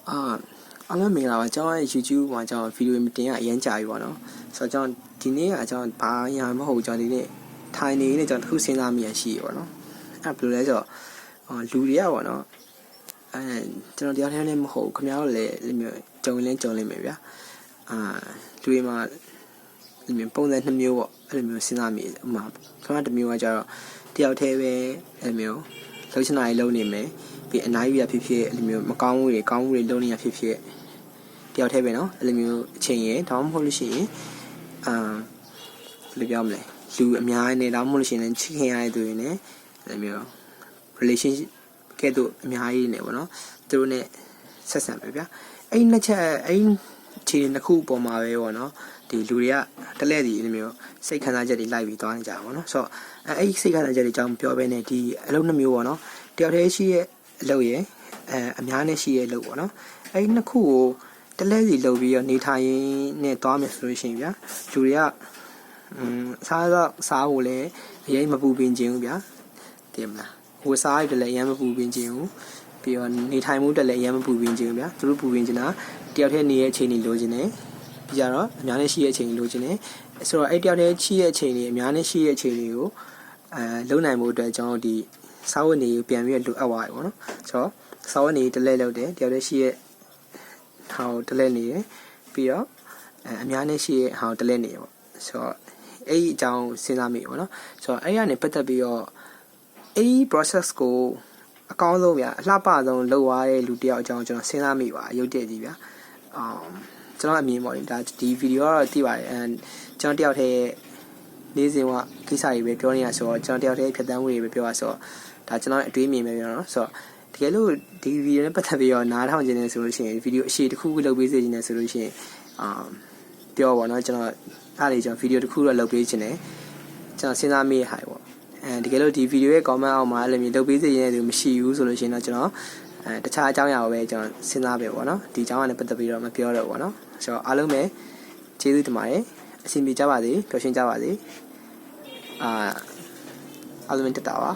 အားလုံးမင်္ဂလာပါကျွန်တော်ရဲ့ YouTube မှာကျွန်တော်ဗီဒီယိုတင်ရအရင်ကြာပြီပေါ့နော်ဆိုတော့ကျွန်တော်ဒီနေ့ကကျွန်တော်ဘာညာမဟုတ်ကျွန်တော်ဒီနေ့ထိုင်နေနေကျွန်တော်တစ်ခုစဉ်းစားမိရရှိရပေါ့နော်အဲ့ဘယ်လိုလဲဆိုတော့လူတွေကပေါ့နော်ကျွန်တော်တရားထဲနဲ့မဟုတ်ခင်ဗျားတို့လည်းဒီမျိုးကြုံလင်းမယ်ဗျာလူတွေမှာဒီမျိုးပုံစံ2မျိုးပေါ့အဲ့လိုမျိုးစဉ်းစားမိဥမာခင်ဗျားတစ်မျိုးကကျတော့တယောက်တည်းပဲအဲ့လိုမျိုးလှုပ်ရှားနေလုံးနေမယ်ပြီးအနားယူရဖြစ်ဖြစ်အဲ့လိုမျိုးမကောင်းမှုတွေကောင်းမှုတွေလုံးနေရဖြစ်ဖြစ်တယောက်တည်းပဲเนาะအဲ့လိုမျိုးအချိန်ရတောင်းမဟုတ်လို့ရှိရင်ဘယ်လိုပြောမလဲလူအများနဲ့တောင်းမဟုတ်လို့ရှိရင်ချစ်ခင်ရတဲ့သူတွေနဲ့အဲ့လိုမျိုး relationship ကဲ့သို့အများကြီးနေပေါ့နော်သူတို့နဲ့ဆက်ဆံပဲဗျာအဲ့နှစ်ချက်အဲ့ခြေနှစ်ခုပေါ်မှာပဲပေါ့နော်ဒီလူတွေကတလဲစီအဲ့လိုမျိုးစိတ်ခံစားချက်တွေလိုက်ပြီးသွားနေကြပါပေါ့နော်ဆိုတော့အဲ့စိတ်ခံစားချက်တွေအကြောင်းပြောပဲနဲ့ဒီအလုပ်နှစ်မျိုးပေါ့နော်တယောက်တည်းရှိရဲ့အလုပ်ရယ်အများနဲ့ရှိရဲ့အလုပ်ပေါ့နော်အဲ့နှစ်ခုကိုတလဲစီလုပ်ပြီးတော့နေထိုင်ရင်းနဲ့သွားမယ်ဆိုလို့ရှိရင်ဗျာလူတွေကစားဖို့လည်းအရင်မပူပင်ခြင်းဘူးဗျာသိမလားဟိုစားရတယ်လည်းအရင်မပူပင်ခြင်းဘူးပြီးတော့နေထိုင်မှုတက်လည်းအရင်မပူပင်ခြင်းဘူးဗျာသူတို့ပူပင်ခြင်းတာတယောက်တည်းနေရဲ့အချိန်ကြီးလိုချင်တယ်ပြီးကြတော့အများနဲ့ရှိရဲ့အချိန်ကြီးလိုချင်တယ်ဆိုတော့အဲ့တယောက်တည်းရှိရဲ့အချိန်ကြီးအများနဲ့ရှိရဲ့အချိန်ကြီးကိုလုံနိုင်မှုအတွက်ကျွန်တော်ဒီစာဝတ်နေပြန်ပြီးလိုအပ်သွားပြီပေါ့နော်ဆိုတော့စာဝတ်နေတလဲလောက်တယ်တယောက်တည်းရှိရဲ့ဟာကိုတလဲနေတယ်ပြီးတော့အများနဲ့ရှိရဲ့ဟာကိုတလဲနေတယ်ပေါ့ဆိုတော့အဲ့ဒီအကြောင်းစဉ်းစားမိပေါ့နော်ဆိုတော့အဲ့ရနေပတ်သက်ပြီးတော့အဲ့ဒီ process ကိုအကောင်းဆုံးဗျာအလှပဆုံးလုပ်သွားတဲ့လူတယောက်အကြောင်းကျွန်တော်စဉ်းစားမိပါရုပ်တည်ကြီးဗျာကျွန်တော်အမြင်ပေါ့လေဒါဒီဗီဒီယိုကတော့သိပါတယ်ကျွန်တော်တယောက်တည်းနေ့စဉ်ကကိစ္စတွေပဲပြောနေရဆိုတော့ကျွန်တော်တယောက်တည်းဖြတ်သန်းမှုတွေပဲပြောရဆိုတော့ဒါကျွန်တော်အတွေးမြင်ပဲပြောနော်ဆိုတော့တကယ်လို့ဒီဗီဒီယိုနဲ့ပတ်သက်ပြီးတော့နားထောင်ခြင်းနဲ့ဆိုလို့ရှိရင်ဗီဒီယိုအရှိတစ်ခုလုပ်ပေးစေခြင်းနဲ့ဆိုလို့ရှိရင်ပြောပါတော့ကျွန်တော်အားလေးကျွန်တော်ဗီဒီယိုတစ်ခုတော့လုပ်ပေးခြင်းနဲ့ကျွန်တော်စဉ်းစားမိရဟာပေါ့တကယ်လို့ဒီဗီဒီယိုရဲ့ comment အောက်မှာလည်းလုပ်ပေးစေခြင်းနဲ့မရှိဘူးဆိုလို့ရှိရင်တော့ကျွန်တော်တခြားအကြောင်းအရာကိုပဲကျွန်တော်စဉ်းစားပဲပေါ့နော်ဒီအကြောင်းအရာနဲ့ပတ်သက်ပြီးတော့မပြောတော့ပေါ့နော်ဆိုတော့အားလုံးပဲကျေးဇူးတင်ပါတယ်အဆင်ပြေကြပါစေပျော်ရွှင်ကြပါစေအားလုံးတက်တာပါ